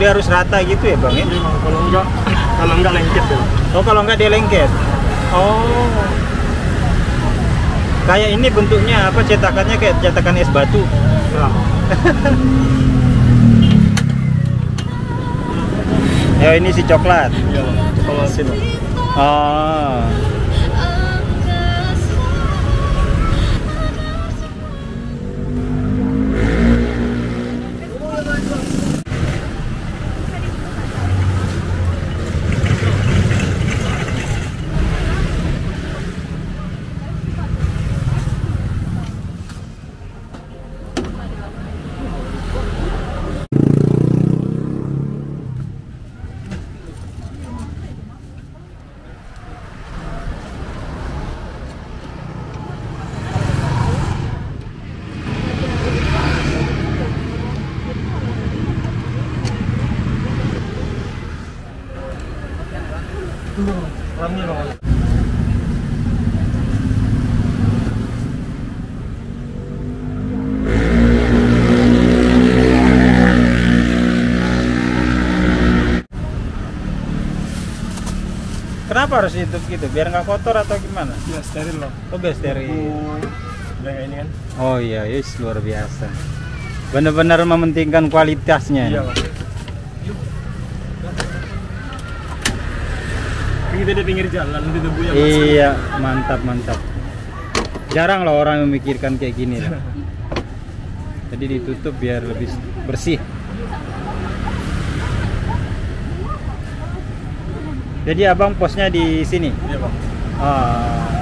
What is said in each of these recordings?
dia harus rata gitu ya bang ya? Kalau enggak lengket ya. Oh kalau enggak dia lengket. Oh. Kayak ini bentuknya apa, cetakannya kayak cetakan es batu. Nah. Ya ini si coklat. Iya, coklat sini. Oh. Rami bang. Kenapa harus ditutup gitu? Biar nggak kotor atau gimana? Ya steril loh. Oh biar steril. Udah kayak ini kan. Oh iya, yes, luar biasa. Benar-benar mementingkan kualitasnya. Iya bang. Kita di pinggir jalan, nanti debunya masuk. Iya, mantap mantap. Jarang lah orang memikirkan kayak gini lah. Jadi ditutup biar lebih bersih. Jadi abang posnya di sini. Iya bang. Ah.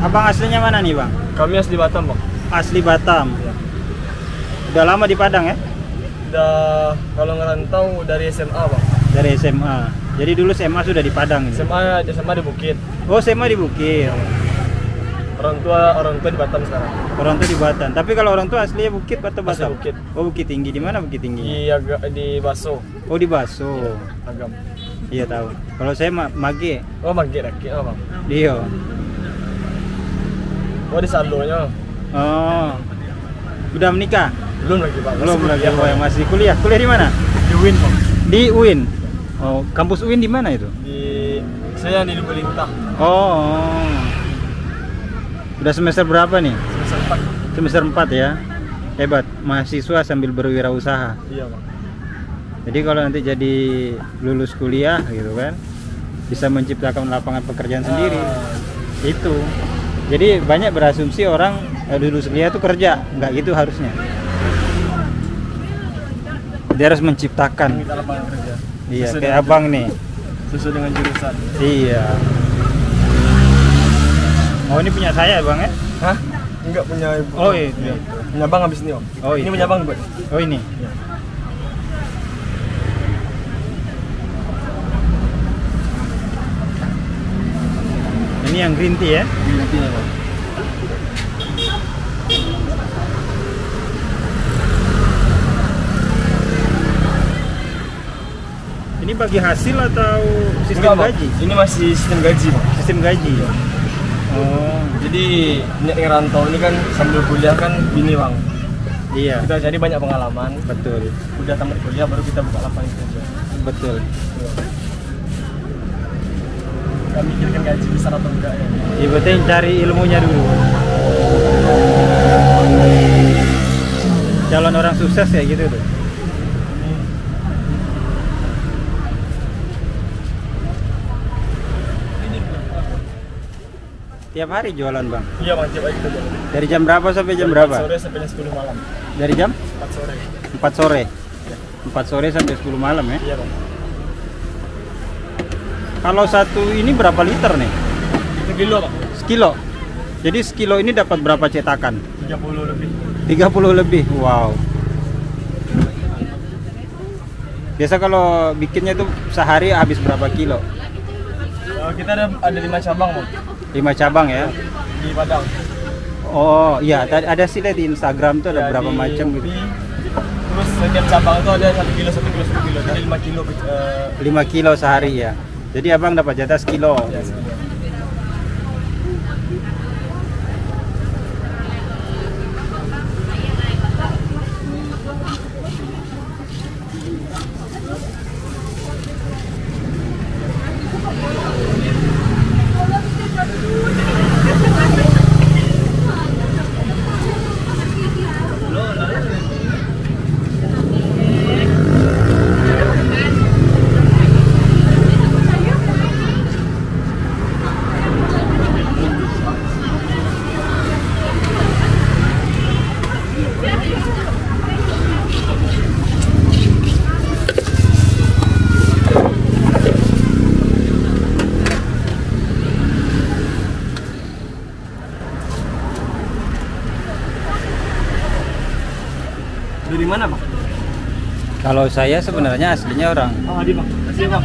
Abang aslinya mana nih bang? Kami asli Batam bang. Asli Batam. Ya. Udah lama di Padang ya? Udah kalau ngerantau dari SMA bang. Dari SMA. Jadi dulu SMA sudah di Padang ini. SMA di Bukit. Oh SMA di Bukit. Orang tua di Batam sekarang. Orang tua di Batam. Tapi kalau orang tua aslinya Bukit atau Asli Batam? Bukit. Oh Bukit Tinggi. Di mana Bukit Tinggi? Di Baso. Oh di Baso. Agam. Iya tahu. Kalau saya Mage. Oh Mage Raki bang. Dio. Oh di Salonya. Oh. Udah menikah? Belum lagi bang. Belum lagi. kuliah, Oh, yang masih kuliah. Kuliah di mana? di UIN bang. Di UIN. Oh, kampus UIN di mana itu? Saya di Lubuk Lintah. Oh. Udah semester berapa nih? Semester 4. Semester 4 ya. Hebat, mahasiswa sambil berwirausaha. Iya bang. Jadi kalau nanti jadi lulus kuliah gitu kan, bisa menciptakan lapangan pekerjaan sendiri. Itu. Jadi banyak berasumsi orang lulus kuliah itu kerja, nggak gitu harusnya. Dia harus menciptakan. Kita lapangan kerja. Iya, Sesuai kayak dengan abang nih. Sesuai dengan jurusan. Iya. Oh ini punya saya bang ya? Hah? Enggak punya ibu. Oh iya. Punya bang habis ini om. Oh, ini iya. punya bang buat. Oh ini. Iya. Ini yang green tea ya? Nanti ya bang. Ini bagi hasil atau sistem Enggak, Bang. gaji? Ini masih sistem gaji bang. Sistem gaji. Oh Jadi niat ngerantau ini kan sambil kuliah kan bini bang. iya. Kita jadi banyak pengalaman. Betul. Udah tamat kuliah baru kita buka lapangan kerja. Betul. Gak mikirkan gaji besar atau enggak ya. Yang penting cari ilmunya dulu. Calon orang sukses ya gitu tuh. Tiap hari jualan bang. Iya bang, coba kita jalan. Dari jam berapa sampai jam Dari berapa? 4 sore sampai jam 10 malam. Dari jam 4 sore. 4 sore. 4 sore sampai 10 malam ya. Iya bang. Kalau satu ini berapa liter nih? Itu kilo bang. Sekilo. Jadi sekilo ini dapat berapa cetakan? 30 lebih. 30 lebih. Wow. Biasa kalau bikinnya tuh sehari habis berapa kilo? Kita ada 5 cabang bang. 5 cabang ya. di Padang. Oh iya, ada sih lihat di Instagram tuh ada Ya, berapa di macam gitu. Ubi. Terus setiap cabang itu ada 1 kilo, 1 kilo, 1 kilo. Jadi 5 kilo. 5 kilo sehari ya. Jadi abang dapat jatah sekilo. Ya, sekilo. Dari mana, Bang? Kalau saya sebenarnya aslinya orang. Oh, di Bang. Kasih, Bang.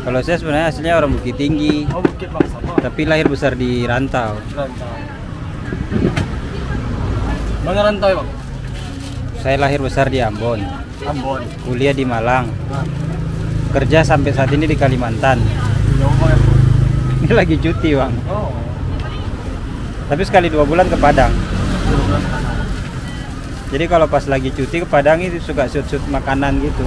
Kalau saya sebenarnya aslinya orang Bukit Tinggi, Oh, Bukit Bang, sama. tapi lahir besar di Rantau. Rantau. Mana rantau, Bang? Saya lahir besar di Ambon, Ambon. kuliah di Malang, Nah, kerja sampai saat ini di Kalimantan. jauh banget. Ini lagi cuti bang, Oh. tapi sekali 2 bulan ke Padang. Jadi kalau pas lagi cuti ke Padang itu suka shoot-shoot makanan gitu.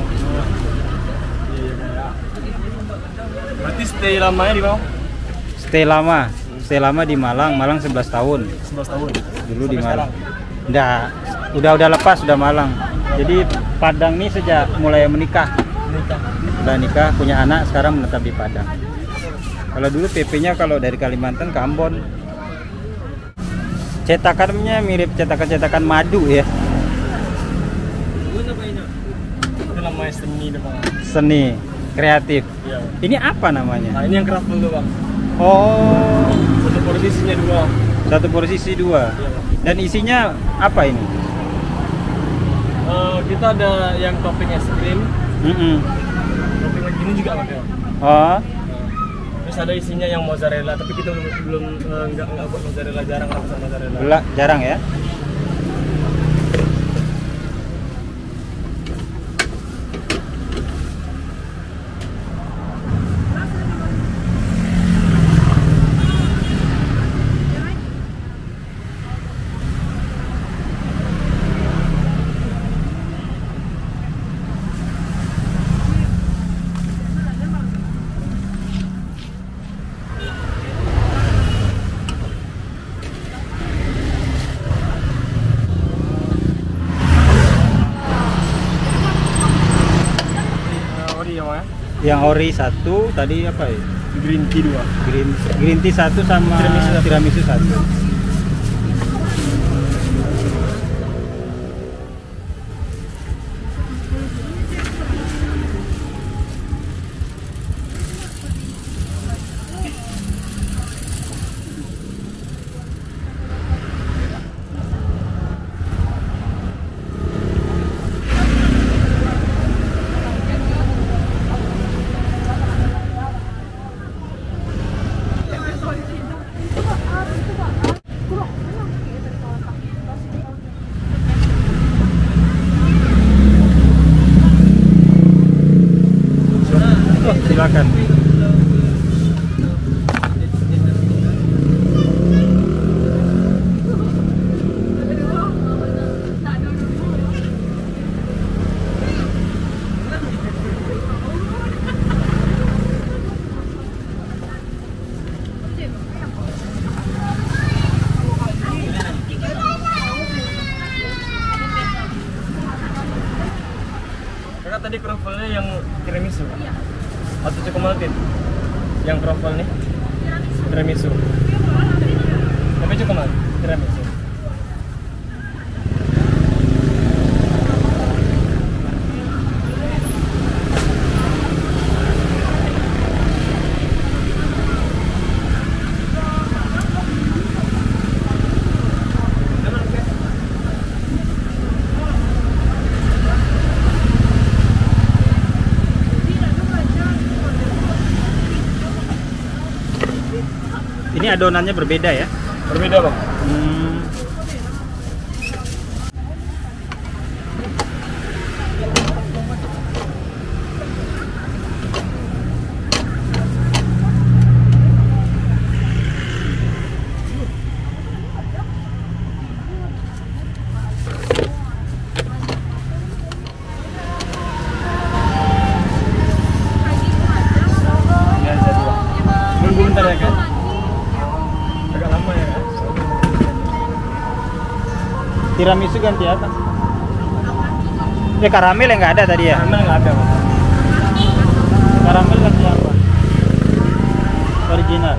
Berarti stay lamanya di mana? Stay lama di Malang, Malang 11 tahun. 11 tahun. Dulu di Sampai Malang. Enggak, udah lepas, udah Malang. Jadi Padang nih sejak mulai menikah. Nikah. Udah nikah, punya anak, sekarang menetap di Padang. Kalau dulu PP-nya kalau dari Kalimantan ke Ambon. Cetakannya mirip cetakan-cetakan madu ya. Itu namanya seni deh, Bang. Seni, kreatif. Iya. Ini apa namanya? Nah, ini yang craft tuh, Bang. Oh, Satu posisinya 2. satu porsi isi 2. Iya, Bang. Dan isinya apa ini? Kita ada yang topping es krim, Mm-mm. topping lagi ini juga pakai. Oh, Terus ada isinya yang mozzarella, tapi kita belum nggak buat mozzarella, jarang lah pesan mozzarella. jarang ya? Ori ya, Bang, ya? Yang ori 1, tadi apa ya? Green tea 2. Green tea 1 sama tiramisu 1. Silakan. Kakak tadi kroffel-nya yang tiramisu atau cokolatin? Yang kroffel nih tiramisu. Tapi coklat tiramisu. Ini adonannya berbeda ya? Berbeda bang. Ini aja dua. Nunggu bentar ya kan? Agak lama ya kan? Tiramisu ganti apa? Karamel yang nggak ada tadi ya? Karena nggak ada bang. Karamel ganti apa? Original.